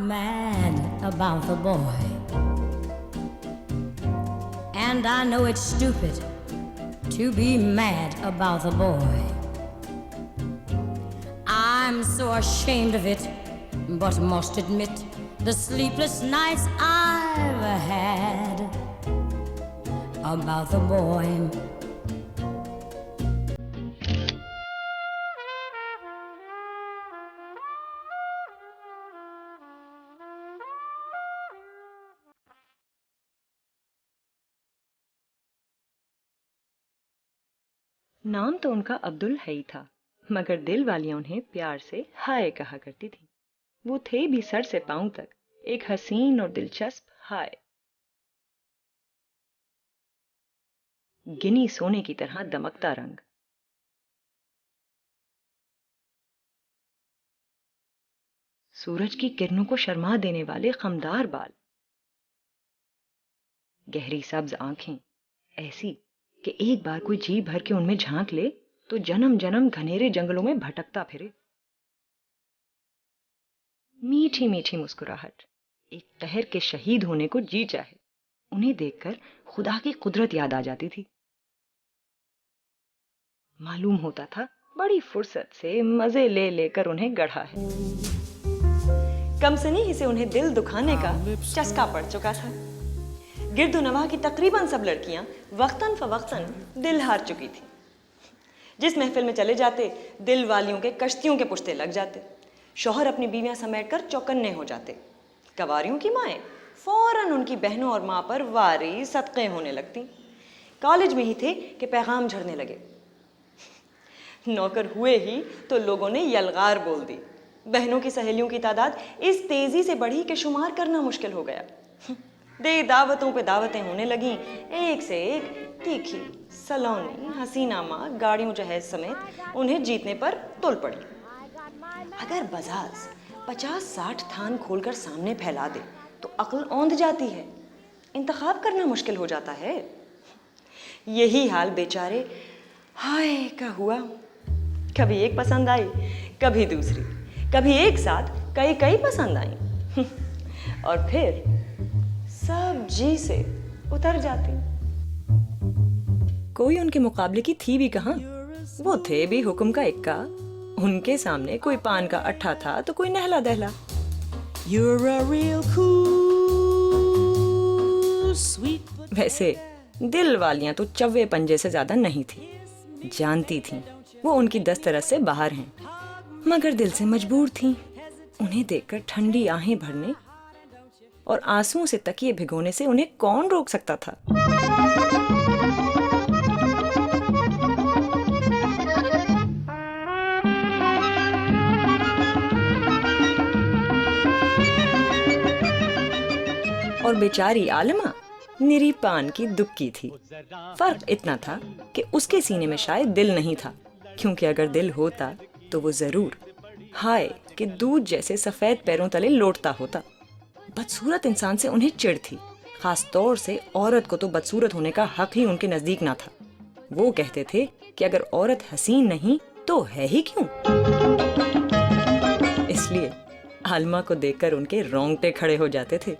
mad about the boy, and I know it's stupid to be mad about the boy. I'm so ashamed of it, but must admit the sleepless nights I've had about the boy. नाम तो उनका अब्दुल है ही था, मगर दिल वालियां उन्हें प्यार से हाय कहा करती थी। वो थे भी सर से पांव तक एक हसीन और दिलचस्प हाय, गिनी सोने की तरह दमकता रंग। सूरज की किरणों को शर्मा देने वाले खमदार बाल, गहरी सब्ज आंखें ऐसी कि एक बार कोई जी भर के उनमें झांक ले तो जन्म जन्म घनेरे जंगलों में भटकता फिरे। मीठी मीठी मुस्कुराहट, एक तहर के शहीद होने को जी चाहे। उन्हें देखकर खुदा की कुदरत याद आ जाती थी। मालूम होता था बड़ी फुर्सत से मजे ले लेकर उन्हें गढ़ा है। कमसनी ही से उन्हें दिल दुखाने का चस्का पड़ चुका था। गिरदोनवा की तकरीबन सब लड़कियां वक्तन फवक्तन दिल हार चुकी थी। जिस महफिल में चले जाते दिल वालियों के कश्तियों के पुश्ते लग जाते। शौहर अपनी बीवियां समेटकर चौकन्ने हो जाते। कवारियों की माएँ फौरन उनकी बहनों और माँ पर वारी सदक़े होने लगती। कॉलेज में ही थे कि पैगाम झड़ने लगे। नौकर हुए ही तो लोगों ने यलगार बोल दी। बहनों की सहेलियों की तादाद इस तेजी से बढ़ी कि शुमार करना मुश्किल हो गया। दे दावतों पे दावतें होने लगीं, एक से एक तीखी सलोनी हसीना माँ गाड़ियों जहेज समेत उन्हें जीतने पर तुल पड़ी। अगर बजाज 50-60 थान खोलकर सामने फैला दे तो अक्ल औंध जाती है, इंतखाब करना मुश्किल हो जाता है। यही हाल बेचारे हाय का हुआ। कभी एक पसंद आई, कभी दूसरी, कभी एक साथ कई कई पसंद आई और फिर सब जी से उतर जाती। कोई उनके मुकाबले की थी भी कहाँ। वो थे भी हुक्म का इक्का। उनके सामने कोई पान का अट्ठा था तो कोई नहला दहला। वैसे दिल वालियां तो चव्वे पंजे से ज्यादा नहीं थी। जानती थीं वो उनकी दस्तरस से बाहर हैं, मगर दिल से मजबूर थीं। उन्हें देखकर ठंडी आहें भरने और आंसुओं से तकिए भिगोने से उन्हें कौन रोक सकता था। और बेचारी आलमा निरी पान की दुक्की थी। फर्क इतना था कि उसके सीने में शायद दिल नहीं था, क्योंकि अगर दिल होता तो वो जरूर हाय कि दूध जैसे सफेद पैरों तले लौटता होता। बदसूरत इंसान से उन्हें चिढ़ थी, खास तौर से औरत को तो बदसूरत होने का हक ही उनके नजदीक ना था। वो कहते थे कि अगर औरत हसीन नहीं तो है ही क्यों। इसलिए आलमा को देखकर उनके रोंगटे खड़े हो जाते थे।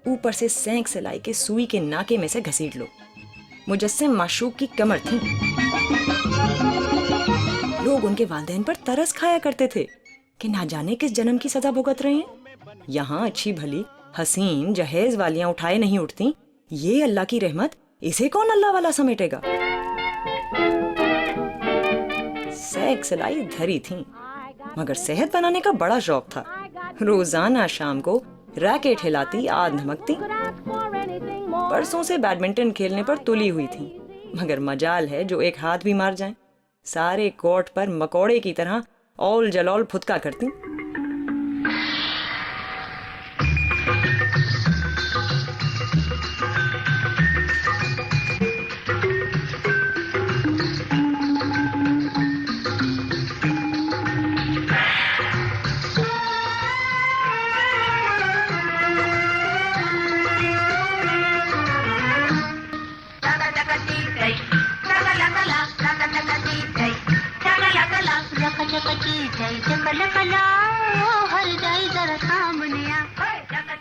ऊपर से सैंक सिलाई के सुई के नाके में से घसीट लो। मुजस्सिम माशूक की कमर थी। लोग उनके वालिदैन पर तरस खाया करते थे कि ना जाने किस जन्म की सजा भुगत रहे हैं। यहाँ अच्छी भली हसीन जहेज वालियां उठाए नहीं उठती। ये अल्लाह की रहमत, इसे कौन अल्लाह वाला समेटेगा। सैक सिलाई धरी थी, मगर सेहत बनाने का बड़ा शौक था। रोजाना शाम को रैकेट हिलाती आद धमकती। परसों से बैडमिंटन खेलने पर तुली हुई थी, मगर मजाल है जो एक हाथ भी मार जाए। सारे कोर्ट पर मकोड़े की तरह औल जलौल फुदका करती।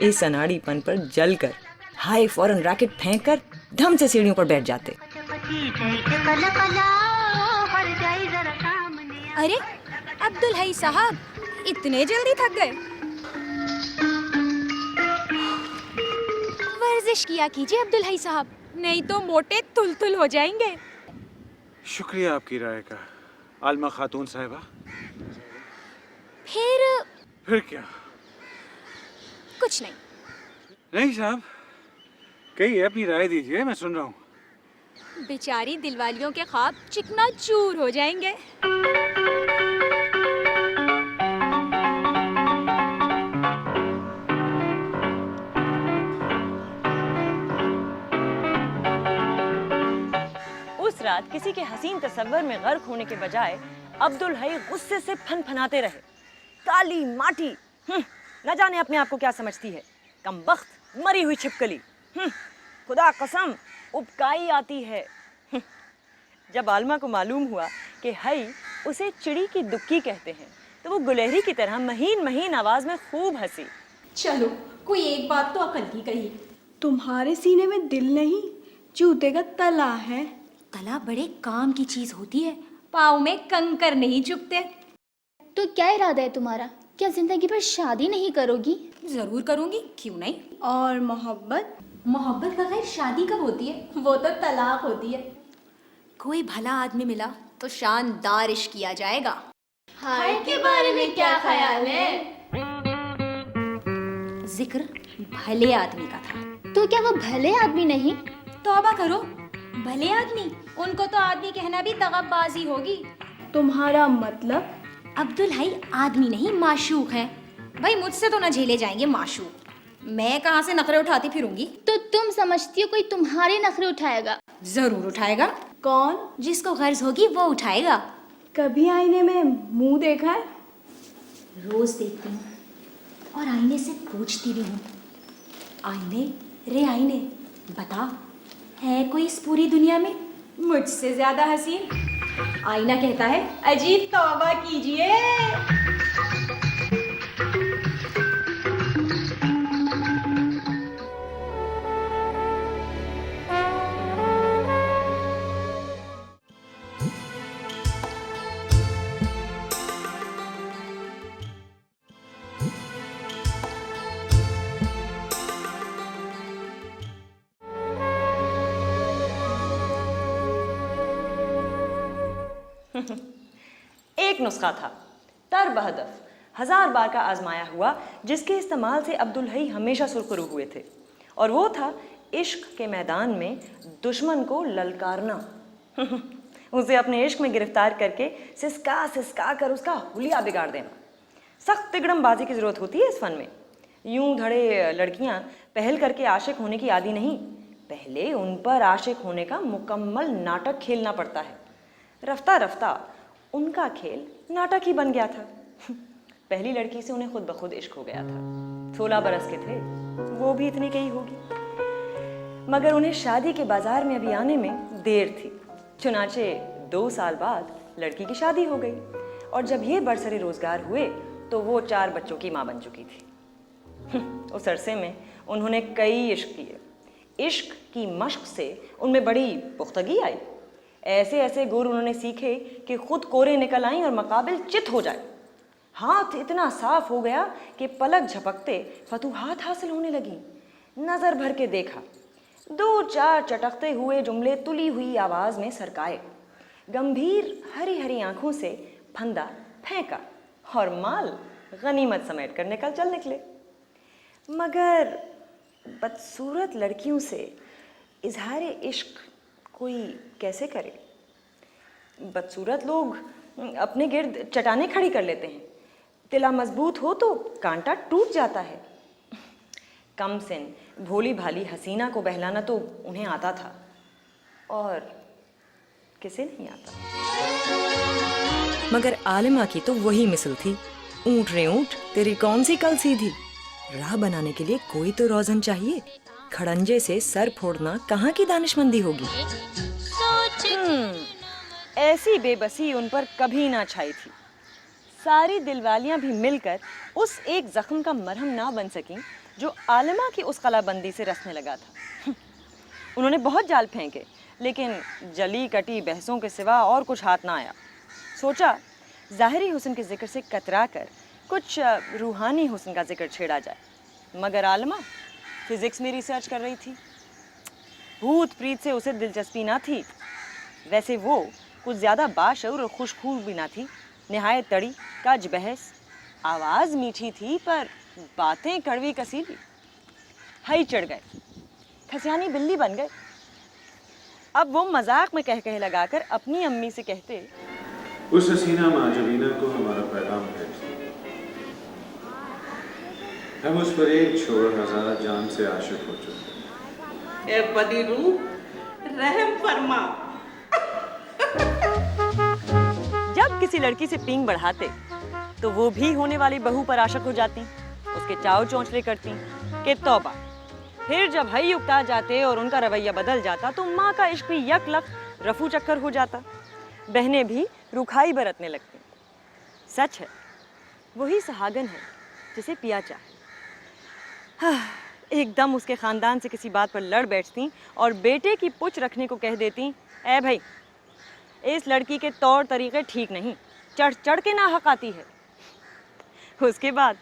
इस अनाड़ीपन पर जलकर हाई फौरन रैकेट फेंक कर धम से सीढ़ियों पर बैठ जाते। अरे अब्दुल हई साहब, इतने जल्दी थक गए? वर्जिश किया कीजिए अब्दुल हई साहब, नहीं तो मोटे तुल हो जाएंगे। शुक्रिया आपकी राय का आलमा खातून साहिबा। फिर क्या? कुछ नहीं। नहीं साहब, कही अपनी राय दीजिए, मैं सुन रहा हूँ। बेचारी दिलवालियों के ख्वाब चिकना चूर हो जाएंगे। उस रात किसी के हसीन तसव्वुर में गर्क होने के बजाय अब्दुल हई गुस्से से फनफनाते रहे। काली माटी, न जाने अपने आप को क्या समझती है, कमबख्त मरी हुई छिपकली, खुदा कसम उबकाई आती है। जब आलमा को मालूम हुआ कि हई उसे चिड़ी की दुक्की कहते हैं, तो वो गुलहरी की तरह महीन महीन आवाज में खूब हंसी। चलो, कोई एक बात तो अकल की कही। तुम्हारे सीने में दिल नहीं, जूते का तला है। तला बड़े काम की चीज होती है, पाँव में कंकर नहीं चुभते। तो क्या इरादा है तुम्हारा? क्या जिंदगी भर शादी नहीं करोगी? जरूर करूंगी, क्यों नहीं। और मोहब्बत? मोहब्बत बगैर शादी कब होती है? वो तो तलाक होती है। कोई भला आदमी मिला तो शानदार इश्क किया जाएगा। हाय के बारे में क्या ख्याल है? जिक्र भले आदमी का था। तो क्या वो भले आदमी नहीं? तौबा करो, भले आदमी, उनको तो आदमी कहना भी दगाबाजी होगी। तुम्हारा मतलब? अब्दुल हई आदमी नहीं माशूक है। भाई मुझसे तो ना झेले जाएंगे माशूक, मैं कहाँ से नखरे उठाती फिरूंगी। तो तुम समझती हो कोई तुम्हारे नखरे उठाएगा? जरूर उठाएगा। कौन? जिसको गर्ज होगी वो उठाएगा। कभी आईने में मुंह देखा है? रोज देखती हूँ और आईने से पूछती भी हूँ, आईने रे आईने, बता है कोई इस पूरी दुनिया में मुझसे ज्यादा हसीन? आईना कहता है, अजीब तौबा कीजिए। एक नुस्खा था तर बहदफ 1000 बार का आजमाया हुआ, जिसके इस्तेमाल से अब्दुल हई हमेशा सुरखरू हुए थे, और वो था इश्क के मैदान में दुश्मन को ललकारना। उसे अपने इश्क में गिरफ्तार करके सिसका सिसका कर उसका हुलिया बिगाड़ देना। सख्त तिगड़मबाजी की ज़रूरत होती है इस फन में। यूं धड़े लड़कियां पहल करके आशिक होने की आदी नहीं, पहले उन पर आशिक होने का मुकम्मल नाटक खेलना पड़ता है। रफ्ता रफ्ता उनका खेल नाटक ही बन गया था। पहली लड़की से उन्हें खुद ब खुद इश्क हो गया था। 16 बरस के थे, वो भी इतनी कही होगी, मगर उन्हें शादी के बाजार में अभी आने में देर थी। चुनाचे 2 साल बाद लड़की की शादी हो गई, और जब ये बरसरे रोजगार हुए तो वो 4 बच्चों की माँ बन चुकी थी। उस अरसे में उन्होंने कई इश्क किए। इश्क की मश्क से उनमें बड़ी पुख्तगी आई। ऐसे ऐसे गुर उन्होंने सीखे कि खुद कोरे निकल आई और मकाबिल चित हो जाए। हाथ इतना साफ हो गया कि पलक झपकते फतूहात हासिल होने लगी। नजर भर के देखा, 2-4 चटकते हुए जुमले तुली हुई आवाज में सरकाए। गंभीर हरी हरी आंखों से फंदा फेंका और माल गनीमत समेट कर चल निकले। मगर बदसूरत लड़कियों से इजहार इश्क कोई कैसे करे? बदसूरत लोग अपने गिर्द चट्टानें खड़ी कर लेते हैं। तिला मजबूत हो तो कांटा टूट जाता है। कम सिन भोली भाली हसीना को बहलाना तो उन्हें आता था, और किसे नहीं आता। मगर आलिमा की तो वही मिसल थी, ऊंट रे ऊंट तेरी कौन सी कल सीधी। राह बनाने के लिए कोई तो रोजन चाहिए, खड़ंजे से सर फोड़ना कहाँ की दानिशमंदी होगी। ऐसी बेबसी उन पर कभी ना छाई थी। सारी दिलवालियां भी मिलकर उस एक जख्म का मरहम ना बन सकीं जो आलिमा की उस कलाबंदी से रसने लगा था। उन्होंने बहुत जाल फेंके, लेकिन जली कटी बहसों के सिवा और कुछ हाथ ना आया। सोचा ज़ाहिरी हुस्न के जिक्र से कतरा कर कुछ रूहानी हुस्न का जिक्र छेड़ा जाए, मगर आलिमा फिज़िक्स में रिसर्च कर रही थी। भूत प्रीत से उसे दिलचस्पी ना थी। वैसे वो कुछ ज़्यादा बाशऊर और खुशखू भी ना थी। निहायत तड़ी कज बहस, आवाज़ मीठी थी पर बातें कड़वी कसीली। हई चढ़ गए, खसियानी बिल्ली बन गए। अब वो मजाक में कह लगाकर अपनी अम्मी से कहते, उस हसीना माजबीना को हमारा पैगाम भेजते, हम उस पर एक छोड़ हज़ार जान से आशिक हो चुके। ए बदीरू, रहम फरमा। जब किसी लड़की से पींग बढ़ाते तो वो भी होने वाली बहू पर आशिक हो जाती, उसके चाव चौंचले करती कि तौबा। फिर जब हई उकता जाते और उनका रवैया बदल जाता तो माँ का इश्क भी यकलक रफू चक्कर हो जाता। बहनें भी रुखाई बरतने लगती। सच है, वही सहागन है जिसे पिया चाहे। एकदम उसके ख़ानदान से किसी बात पर लड़ बैठती और बेटे की पुछ रखने को कह देती, ए भाई इस लड़की के तौर तरीके ठीक नहीं, चढ़ चढ़ के ना हक आती है। उसके बाद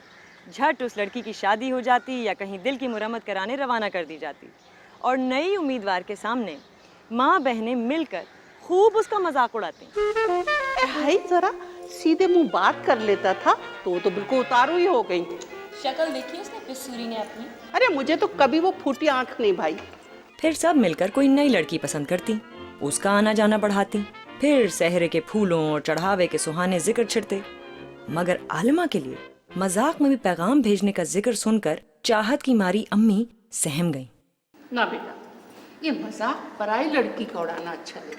झट उस लड़की की शादी हो जाती या कहीं दिल की मुरम्मत कराने रवाना कर दी जाती और नई उम्मीदवार के सामने माँ बहनें मिलकर खूब उसका मजाक उड़ाती। भाई जरा सीधे मुंह बात कर लेता था तो बिल्कुल उतारू ही हो गई। शक्ल देखी उसने पिसूरी ने अपनी। अरे मुझे तो कभी वो फूटी आंख नहीं भाई। फिर सब मिलकर कोई नई लड़की पसंद करती, उसका आना जाना बढ़ाती, फिर सहरे के फूलों और चढ़ावे के सुहाने जिक्र छिड़ते। मगर आलिमा के लिए मजाक में भी पैगाम भेजने का जिक्र सुनकर चाहत की मारी अम्मी सहम गई। ना बेटा, ये मजाक पराई लड़की का उड़ाना अच्छा नहीं।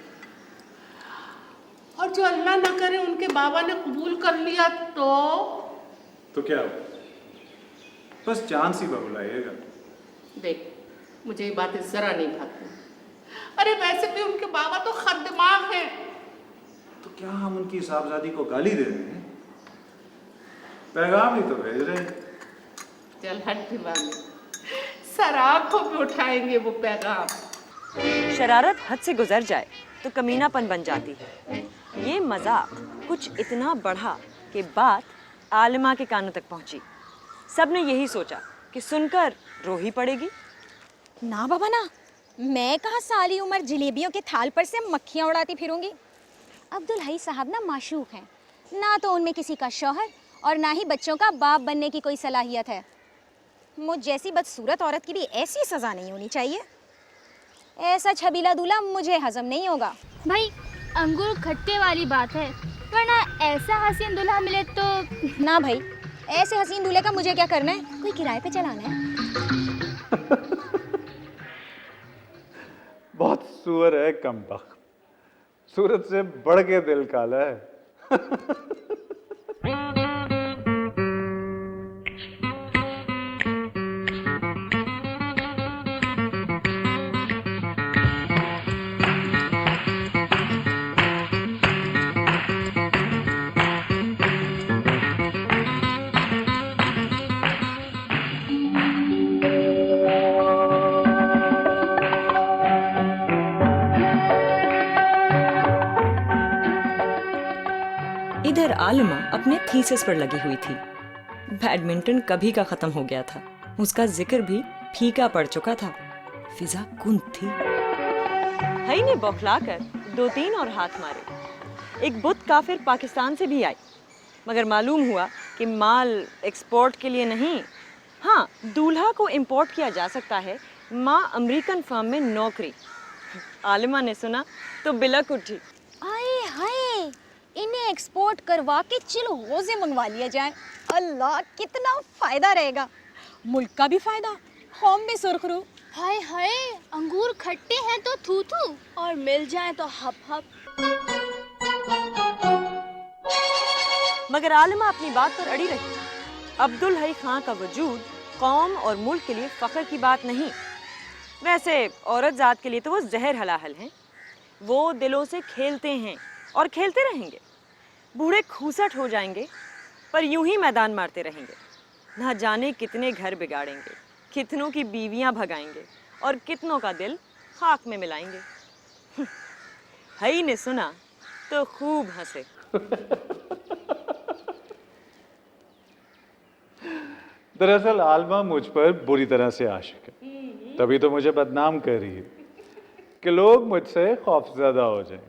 और जो अल्लाह ना करे उनके बाबा ने कबूल कर लिया तो क्या हो? बस जान सी बबुलाइएगा। देख, मुझे ये बातें जरा नहीं भाती। अरे वैसे भी उनके बाबा तो खत दिमाग हैं। तो क्या हम उनकी साहबजादी को गाली दे रहे हैं? पैगाम ही तो भेज रहे हैं। चल हट दीवाने, सर आंखों पे उठाएंगे वो पैगाम। शरारत हद से गुजर जाए तो कमीनापन बन जाती है। ये मजाक कुछ इतना बढ़ा कि बात आलिमा के कानों तक पहुंची। सबने यही सोचा कि सुनकर रो ही पड़ेगी। ना बाबा ना, मैं कहाँ सारी उम्र जलेबियों के थाल पर से मक्खियाँ उड़ाती फिरूंगी। अब्दुल हई साहब ना माशूक हैं, ना तो उनमें किसी का शौहर और ना ही बच्चों का बाप बनने की कोई सलाहियत है। मुझ जैसी बदसूरत औरत की भी ऐसी सज़ा नहीं होनी चाहिए। ऐसा छबीला दूल्हा मुझे हजम नहीं होगा। भाई अंगूर खट्टे वाली बात है, वरना ऐसा हसीन दूल्हा मिले तो। ना भाई, ऐसे हसीन दूल्हे का मुझे क्या करना है, कोई किराए पे चलाना है। बहुत सुअर है कमबख्त, सूरत से बढ़ के दिल काला है। इधर आलिमा अपने थीसिस पर लगी हुई थी। बैडमिंटन कभी का खत्म हो गया था, उसका जिक्र भी फीका पड़ चुका था। फिजा कुंद थी। हई ने बौखलाकर 2-3 और हाथ मारे। एक बुत काफिर पाकिस्तान से भी आई, मगर मालूम हुआ कि माल एक्सपोर्ट के लिए नहीं, हाँ दूल्हा को इंपोर्ट किया जा सकता है। माँ अमेरिकन फर्म में नौकरी। आलिमा ने सुना तो बिलक उठी। आए हाय, इन्हें एक्सपोर्ट करवा के चिल रोजे मंगवा लिया जाए। अल्लाह, कितना फायदा रहेगा, मुल्क का भी फायदा, कौम भी सुरखरू। हाय हाय, अंगूर खट्टे हैं तो थू थू और मिल जाए तो हप हप। मगर आलिमा अपनी बात पर अड़ी रही। अब्दुल हई खां का वजूद कौम और मुल्क के लिए फ़ख्र की बात नहीं। वैसे औरत ज़ात के लिए तो वो जहर हलाहल हैं। वो दिलों से खेलते हैं और खेलते रहेंगे। बूढ़े खूसट हो जाएंगे पर यूं ही मैदान मारते रहेंगे। ना जाने कितने घर बिगाड़ेंगे, कितनों की बीवियां भगाएंगे और कितनों का दिल खाक में मिलाएंगे। हई ने सुना तो खूब हंसे। दरअसल आलमा मुझ पर बुरी तरह से आशिक है, तभी तो मुझे बदनाम कर रही है कि लोग मुझसे खौफजदा हो जाएं।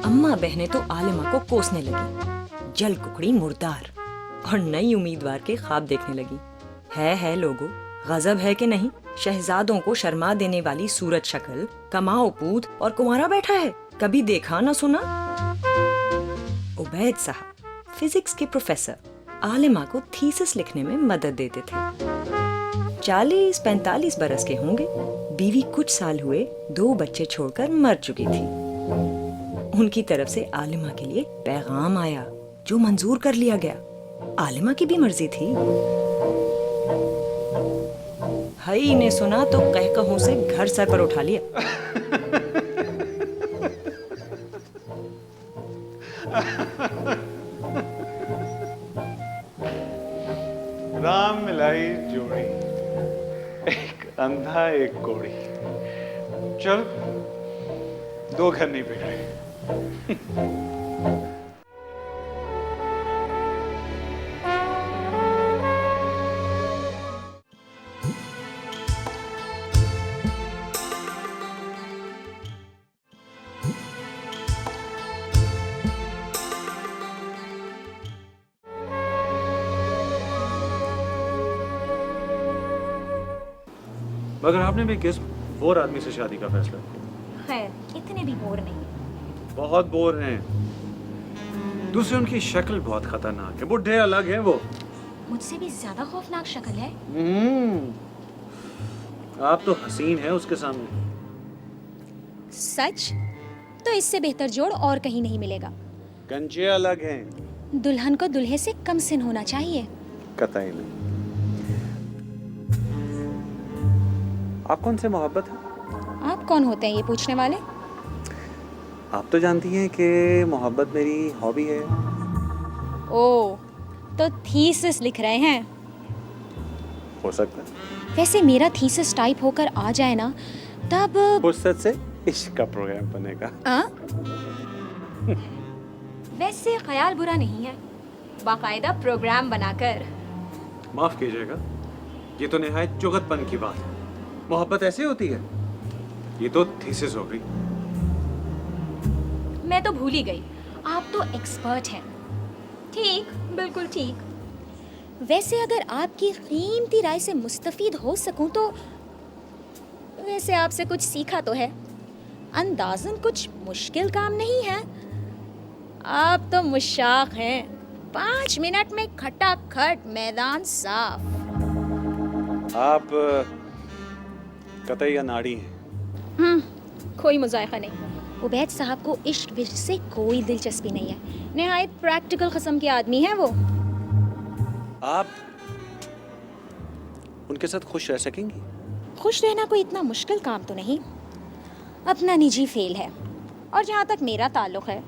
अम्मा बहनें तो आलिमा को कोसने लगी, जल कुकड़ी मुर्दार, और नई उम्मीदवार के ख्वाब देखने लगी। है लोगों, गजब है कि नहीं, शहजादों को शर्मा देने वाली सूरत शक्ल, कमाओ पूत और कुंवारा बैठा है, कभी देखा ना सुना। उबैद साहब फिजिक्स के प्रोफेसर आलिमा को थीसिस लिखने में मदद देते थे। 40-45 बरस के होंगे, बीवी कुछ साल हुए 2 बच्चे छोड़कर मर चुकी थी। उनकी तरफ से आलिमा के लिए पैगाम आया जो मंजूर कर लिया गया। आलिमा की भी मर्जी थी। हई ने सुना तो कहकहों से घर सर पर उठा लिया। राम मिलाई जोड़ी, एक अंधा एक कोड़ी, चल 2 घर नहीं बिगड़े। मगर आपने भी किस बोर आदमी से शादी का फैसला किया? खैर इतने भी बोर नहीं। बहुत बोर हैं। दूसरे उनकी शक्ल बहुत खतरनाक है, बुढ़े अलग हैं वो। मुझसे भी ज्यादा खौफनाक शक्ल है। आप तो हसीन हैं उसके सामने। सच? तो इससे बेहतर जोड़ और कहीं नहीं मिलेगा। गंजे अलग हैं। दुल्हन को दुल्हे से कम सिन होना चाहिए। कतई नहीं। आप कौन से मोहब्बत है? आप कौन होते हैं ये पूछने वाले? आप तो जानती हैं कि मोहब्बत मेरी हॉबी है। ओह, तो थीसिस लिख रहे हैं? हो सकता है। वैसे मेरा थीसिस टाइप होकर आ जाए ना, तब फुर्सत से इश्क का प्रोग्राम बनेगा। वैसे ख्याल बुरा नहीं है, बाकायदा प्रोग्राम बनाकर। माफ कीजिएगा, ये तो निहायत चुगतपन की बात है। मोहब्बत ऐसी होती है? ये तो थीसिस हो गई। मैं तो भूल ही गई, आप तो एक्सपर्ट हैं। ठीक, बिल्कुल ठीक। वैसे अगर आपकी कीमती राय से मुस्तफीद हो सकूं तो वैसे आपसे कुछ सीखा तो है। अंदाज़न कुछ मुश्किल काम नहीं है। आप तो मुशाक हैं। 5 मिनट में खटाखट मैदान साफ। आप कतई अनाड़ी हैं। कोई मुज़ायक़ा नहीं। उबैद साहब को इश्क विश्क से कोई दिलचस्पी नहीं है। निहायत प्रैक्टिकल किस्म के आदमी हैं वो। आप उनके साथ खुश रह सकेंगी? खुश रहना कोई इतना मुश्किल काम तो नहीं। अपना निजी फेल है। और जहाँ तक मेरा ताल्लुक़ है,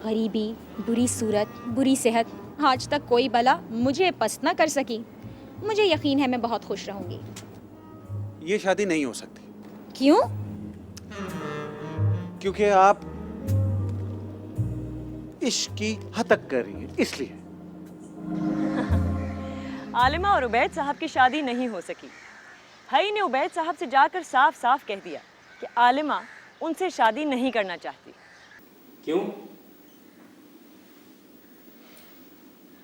गरीबी, बुरी सूरत, बुरी सेहत, आज तक कोई बला मुझे पस्त ना कर सकी। मुझे यकीन है मैं बहुत खुश रहूँगी। ये शादी नहीं हो सकती। क्यों? क्योंकि आप इश्क की हतक कर रही हैं, इसलिए। आलिमा और उबैद साहब की शादी नहीं हो सकी। हई ने उबैद साहब से जाकर साफ साफ कह दिया कि आलिमा उनसे शादी नहीं करना चाहती। क्यों?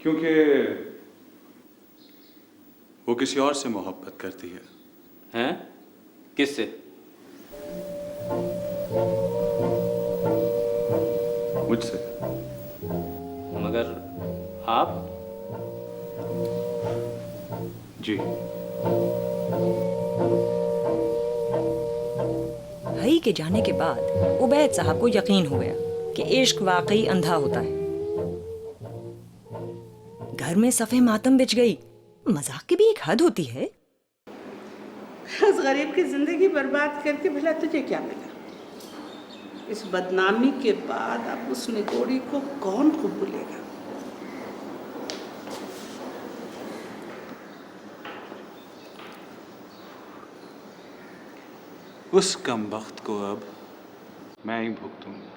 क्योंकि वो किसी और से मोहब्बत करती है। हैं? किससे? मुझसे। मगर आप? जी। हई के जाने के बाद उबैद साहब को यकीन हो गया कि इश्क वाकई अंधा होता है। घर में सफ़े मातम बिछ गई। मजाक की भी एक हद होती है। उस गरीब की जिंदगी बर्बाद करके भला तुझे क्या मिला? इस बदनामी के बाद अब उस निगोरी को कौन को भूलेगा। उस कमबख्त को अब मैं ही भुगतूंगा।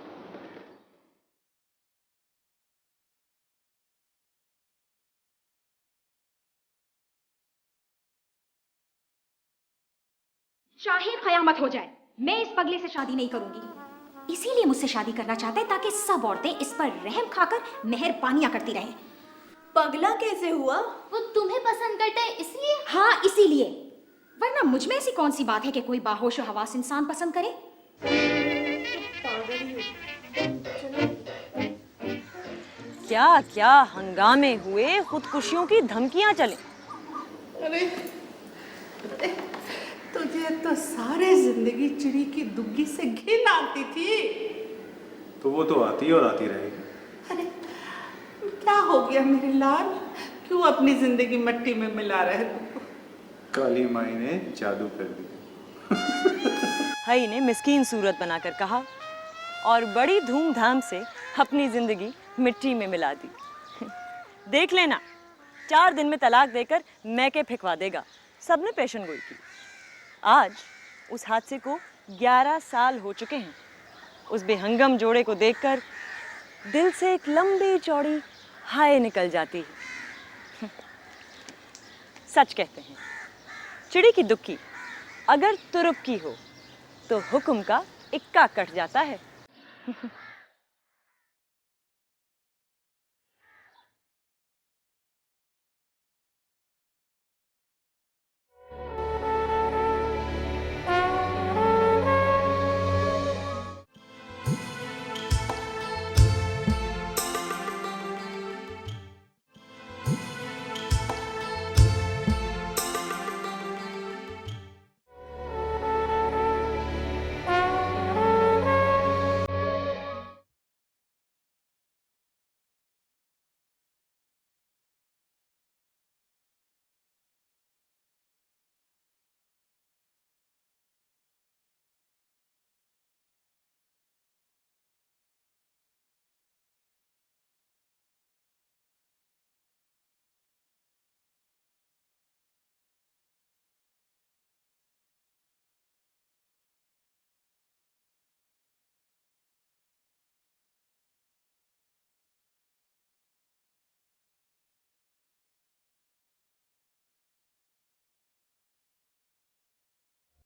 चाहे कयामत हो जाए, मैं इस पगले से शादी नहीं करूंगी। इसीलिए मुझसे शादी करना चाहता है ताकि सब औरतें इस पर रहम खाकर मेहरबानियां करती रहें। पगला कैसे हुआ? वो तुम्हें पसंद करता है इसलिए? हाँ, इसीलिए। वरना मुझ में ऐसी कौन सी बात है कि कोई बाहोश हवास इंसान पसंद करे? क्या क्या हंगामे हुए, खुदकुशियों की धमकियां चले। अरे तुझे तो सारे जिंदगी चिड़ी की दुग्गी से घिन आती थी। तो वो तो आती और आती रहेगी। अरे क्या हो गया मेरे लाल, क्यों अपनी जिंदगी मिट्टी में मिला रहे हो? काली माई ने जादू कर दिया। हई ने मिस्कीन सूरत बनाकर कहा और बड़ी धूमधाम से अपनी जिंदगी मिट्टी में मिला दी। देख लेना, 4 दिन में तलाक देकर मैके फेंकवा देगा। सबने पेशन गोई की। आज उस हादसे को 11 साल हो चुके हैं। उस बेहंगम जोड़े को देखकर दिल से एक लंबी चौड़ी हाय निकल जाती है। सच कहते हैं, चिड़ी की दुक्की अगर तुरुप की हो तो हुक्म का इक्का कट जाता है।